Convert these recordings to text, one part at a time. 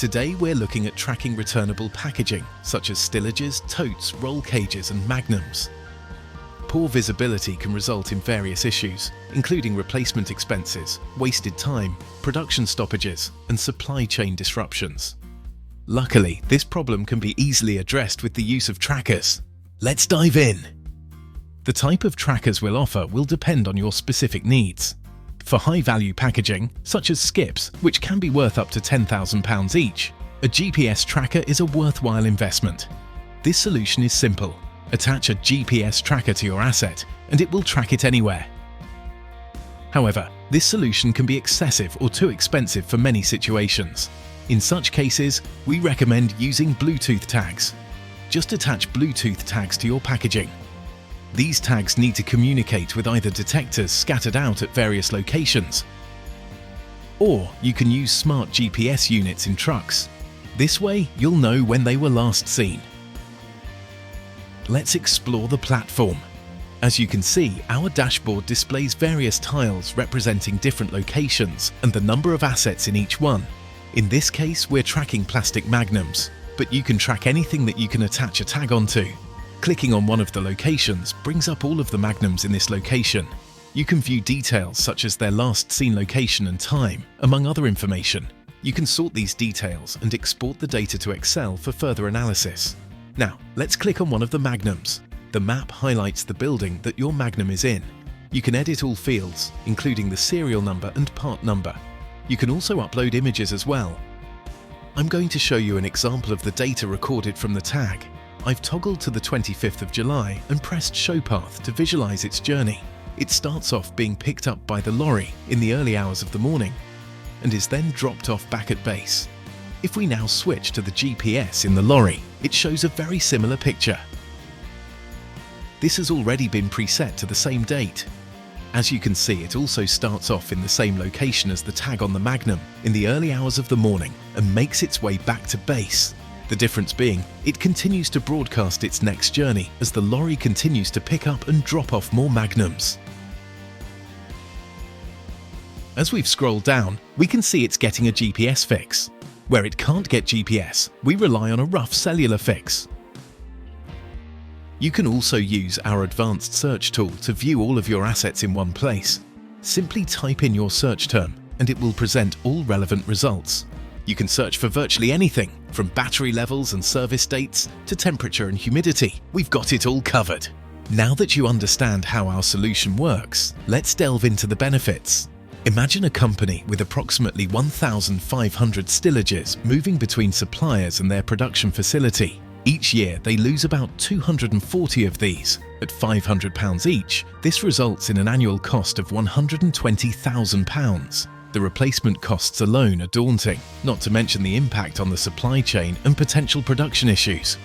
Today we're looking at tracking returnable packaging, such as stillages, totes, roll cages and magnums. Poor visibility can result in various issues, including replacement expenses, wasted time, production stoppages, and supply chain disruptions. Luckily, this problem can be easily addressed with the use of trackers. Let's dive in. The type of trackers we'll offer will depend on your specific needs. For high-value packaging, such as skips, which can be worth up to £10,000 each, a GPS tracker is a worthwhile investment. This solution is simple. Attach a GPS tracker to your asset, and it will track it anywhere. However, this solution can be excessive or too expensive for many situations. In such cases, we recommend using Bluetooth tags. Just attach Bluetooth tags to your packaging. These tags need to communicate with either detectors scattered out at various locations, or you can use smart GPS units in trucks. This way, you'll know when they were last seen. Let's explore the platform. As you can see, our dashboard displays various tiles representing different locations and the number of assets in each one. In this case, we're tracking plastic magnums, but you can track anything that you can attach a tag onto. Clicking on one of the locations brings up all of the magnums in this location. You can view details such as their last seen location and time, among other information. You can sort these details and export the data to Excel for further analysis. Now, let's click on one of the magnums. The map highlights the building that your magnum is in. You can edit all fields, including the serial number and part number. You can also upload images as well. I'm going to show you an example of the data recorded from the tag. I've toggled to the 25th of July and pressed Show Path to visualize its journey. It starts off being picked up by the lorry in the early hours of the morning and is then dropped off back at base. If we now switch to the GPS in the lorry, it shows a very similar picture. This has already been preset to the same date. As you can see, it also starts off in the same location as the tag on the Magnum in the early hours of the morning and makes its way back to base. The difference being, it continues to broadcast its next journey as the lorry continues to pick up and drop off more Magnums. As we've scrolled down, we can see it's getting a GPS fix. Where it can't get GPS, we rely on a rough cellular fix. You can also use our advanced search tool to view all of your assets in one place. Simply type in your search term and it will present all relevant results. You can search for virtually anything, from battery levels and service dates to temperature and humidity. We've got it all covered. Now that you understand how our solution works, let's delve into the benefits. Imagine a company with approximately 1,500 stillages moving between suppliers and their production facility. Each year, they lose about 240 of these. At £500 each, this results in an annual cost of £120,000. The replacement costs alone are daunting, not to mention the impact on the supply chain and potential production issues.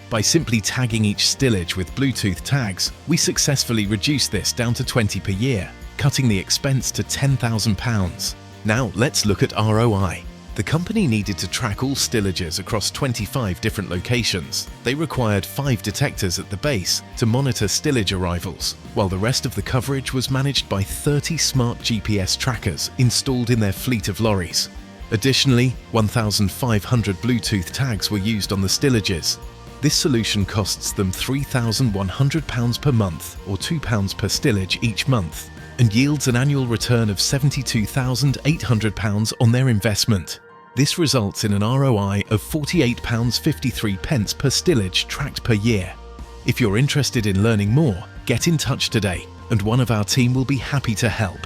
By simply tagging each stillage with Bluetooth tags, we successfully reduce this down to 20 per year, cutting the expense to £10,000. Now let's look at ROI. The company needed to track all stillages across 25 different locations. They required 5 detectors at the base to monitor stillage arrivals, while the rest of the coverage was managed by 30 smart GPS trackers installed in their fleet of lorries. Additionally, 1,500 Bluetooth tags were used on the stillages. This solution costs them £3,100 per month, or £2 per stillage each month, and yields an annual return of £72,800 on their investment. This results in an ROI of £48.53 per stillage tracked per year. If you're interested in learning more, get in touch today, and one of our team will be happy to help.